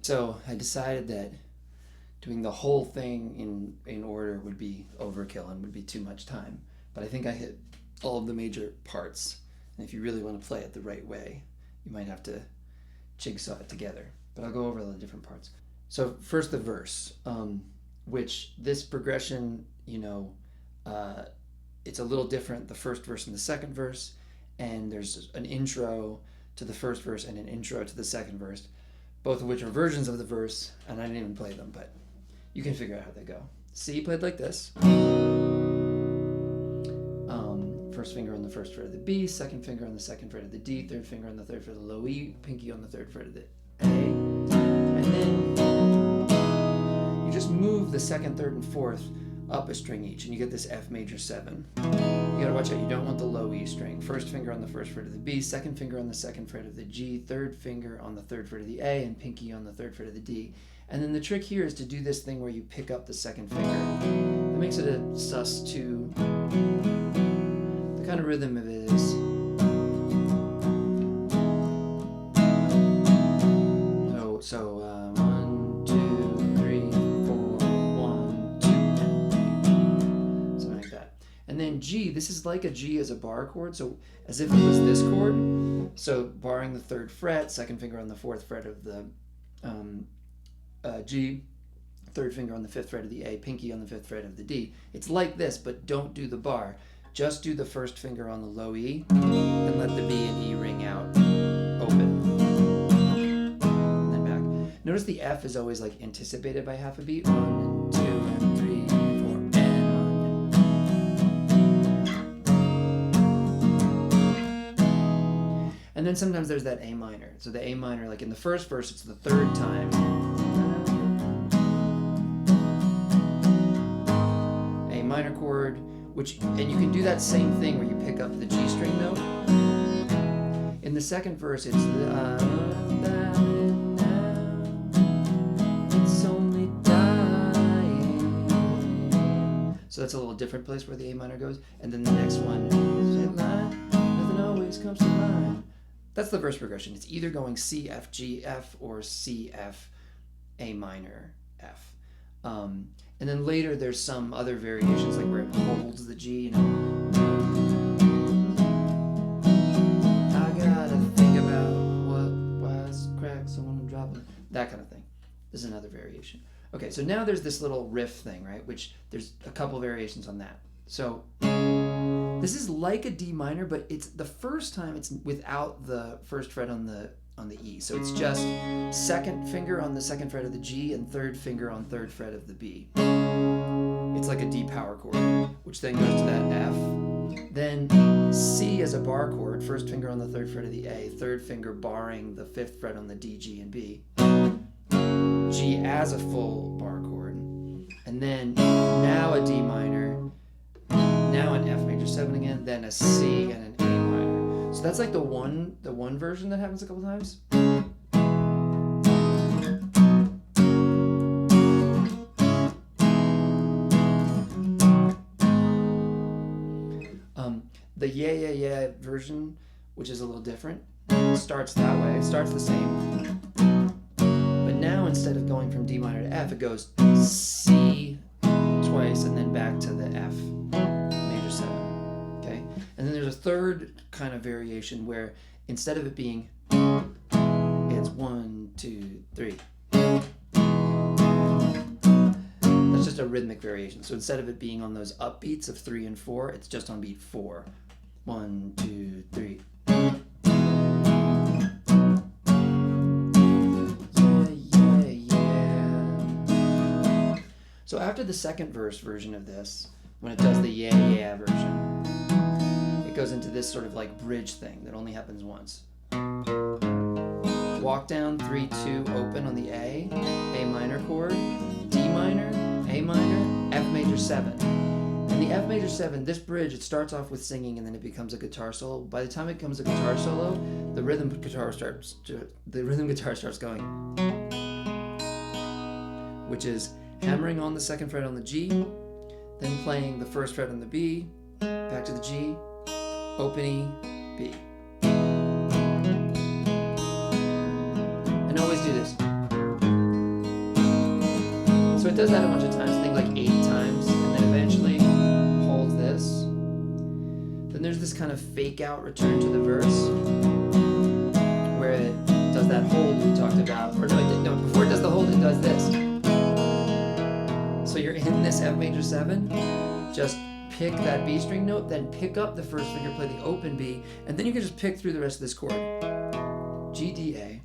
So I decided that doing the whole thing in order would be overkill and would be too much time. But I think I hit all of the major parts. And if you really want to play it the right way, you might have to jigsaw it together. But I'll go over the different parts. So first the verse, which this progression, it's a little different, the first verse and the second verse. And there's an intro to the first verse and an intro to the second verse, both of which are versions of the verse, and I didn't even play them, but you can figure out how they go. C played like this. First finger on the first fret of the B, second finger on the second fret of the D, third finger on the third fret of the low E, pinky on the third fret of the A. And then you just move the second, third, and fourth up a string each, and you get this F major 7. You gotta watch out, you don't want the low E string. First finger on the first fret of the B, second finger on the second fret of the G, third finger on the third fret of the A, and pinky on the third fret of the D. And then the trick here is to do this thing where you pick up the second finger. That makes it a sus2. The kind of rhythm of it is. So 1, 2, 3, 4, 1, 2, something like that. And then G, this is like a G as a bar chord, so as if it was this chord. So barring the third fret, second finger on the fourth fret of the G, third finger on the fifth fret of the A, pinky on the fifth fret of the D. It's like this, but don't do the bar. Just do the first finger on the low E and let the B and E ring out open. And then back. Notice the F is always like anticipated by half a beat. 1 and 2 and 3 and 4 and. And then sometimes there's that A minor. So the A minor, like in the first verse, it's the third time. A minor chord, and you can do that same thing where you pick up the G string note. In the second verse, it's the it's only dying. So that's a little different place where the A minor goes. And then the next one, nothing always comes to mind. That's the verse progression. It's either going C, F, G, F, or C, F, A minor, F. And then later there's some other variations, like where it holds the G, I gotta think about what was cracked, someone dropping, that kind of thing. This is another variation. Okay, so now there's this little riff thing, right? Which there's a couple variations on that. So this is like a D minor, but it's the first time it's without the first fret on the E. So it's just second finger on the second fret of the G and third finger on third fret of the B. It's like a D power chord, which then goes to that F. Then C as a bar chord, first finger on the third fret of the A, third finger barring the fifth fret on the D, G, and B. G as a full bar chord. And then now a D minor, now an F major 7 again, then a C and an A minor. So that's like the one version that happens a couple times. The yeah yeah yeah version, which is a little different, starts that way. It starts the same, but now instead of going from D minor to F, it goes C twice and then back to the F major 7. Okay, and then there's a third kind of variation where instead of it being, it's 1, 2, 3. That's just a rhythmic variation. So instead of it being on those upbeats of 3 and 4, it's just on beat 4. 1, 2, 3. Yeah, yeah. So after the second verse version of this, when it does the yeah, yeah version, it goes into this sort of like bridge thing that only happens once. Walk down, 3, 2, open on the A minor chord, D minor, A minor, F major 7. And the F major 7, this bridge, it starts off with singing and then it becomes a guitar solo. By the time it becomes a guitar solo, the rhythm guitar starts going, which is hammering on the second fret on the G, then playing the first fret on the B, back to the G, open E, B. And always do this. it does that a bunch of times, I think like 8 times, and then eventually holds this. Then there's this kind of fake out return to the verse, where it does that hold we talked about. Or no, before it does the hold, it does this. So you're in this F major 7, just pick that B string note, then pick up the first finger, play the open B, and then you can just pick through the rest of this chord. G, D, A.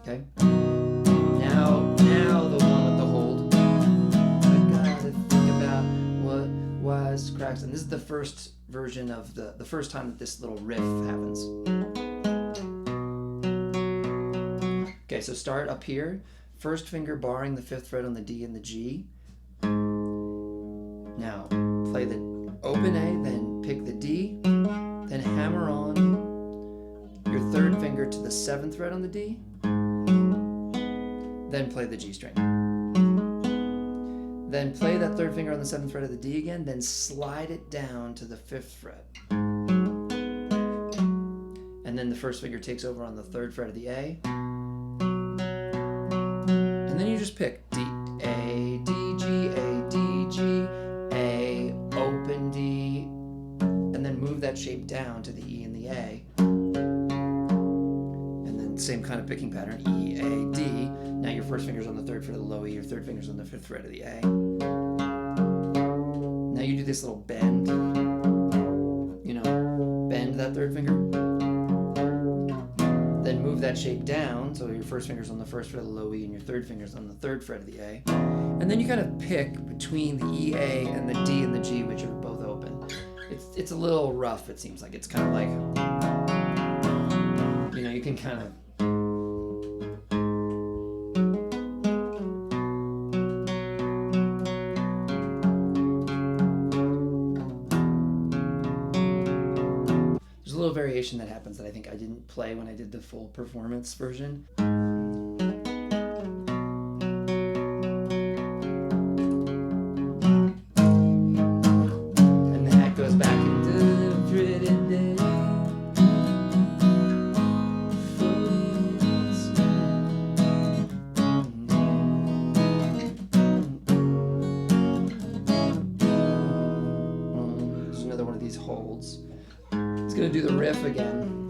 Okay? Now the one with the hold. I gotta think about what was cracks. And this is the first version of the first time that this little riff happens. Okay, so start up here. First finger barring the 5th fret on the D and the G. Now, play the open A, then pick the D, then hammer on your 3rd finger to the 7th fret on the D, then play the G string. Then play that 3rd finger on the 7th fret of the D again, then slide it down to the 5th fret. And then the 1st finger takes over on the 3rd fret of the A. And then you just pick D, A, D, G, A, D, G, A, open D, and then move that shape down to the E and the A. And then same kind of picking pattern, E, A, D. Now your 1st finger's on the 3rd fret of the low E, your 3rd finger's on the 5th fret of the A. Now you do this little bend, bend that 3rd finger. Then move that shape down, so your 1st finger's on the 1st fret of the low E and your 3rd finger's on the 3rd fret of the A. And then you kind of pick between the E, A, and the D and the G, which are both open. It's a little rough, it seems like. It's kind of like, you can kind of... There's a little variation that happens that I think I didn't play when I did the full performance version. And that goes back into the pretty day. There's another one of these holds. It's going to do the riff again.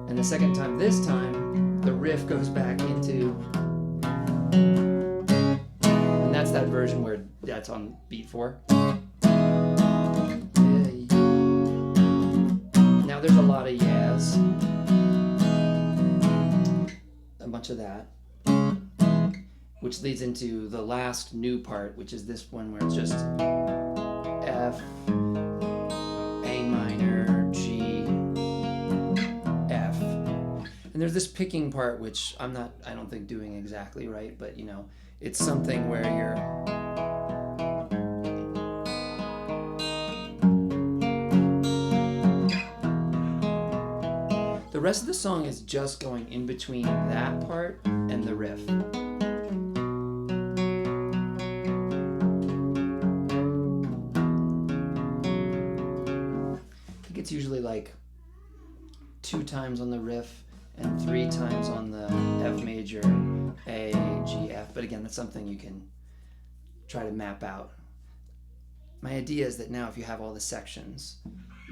And the second time, this time, the riff goes back into... And that's that version where that's on beat 4. Now there's a lot of yeahs. A bunch of that. Which leads into the last new part, which is this one where it's just F, A minor, G, F. And there's this picking part, which I don't think doing exactly right, but it's something where you're... The rest of the song is just going in between that part and the riff. It's usually like 2 times on the riff and 3 times on the F major, A, G, F. But again, that's something you can try to map out. My idea is that now if you have all the sections,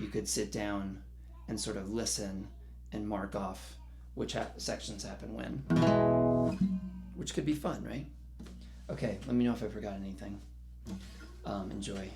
you could sit down and sort of listen and mark off which sections happen when, which could be fun, right? Okay, let me know if I forgot anything. Enjoy.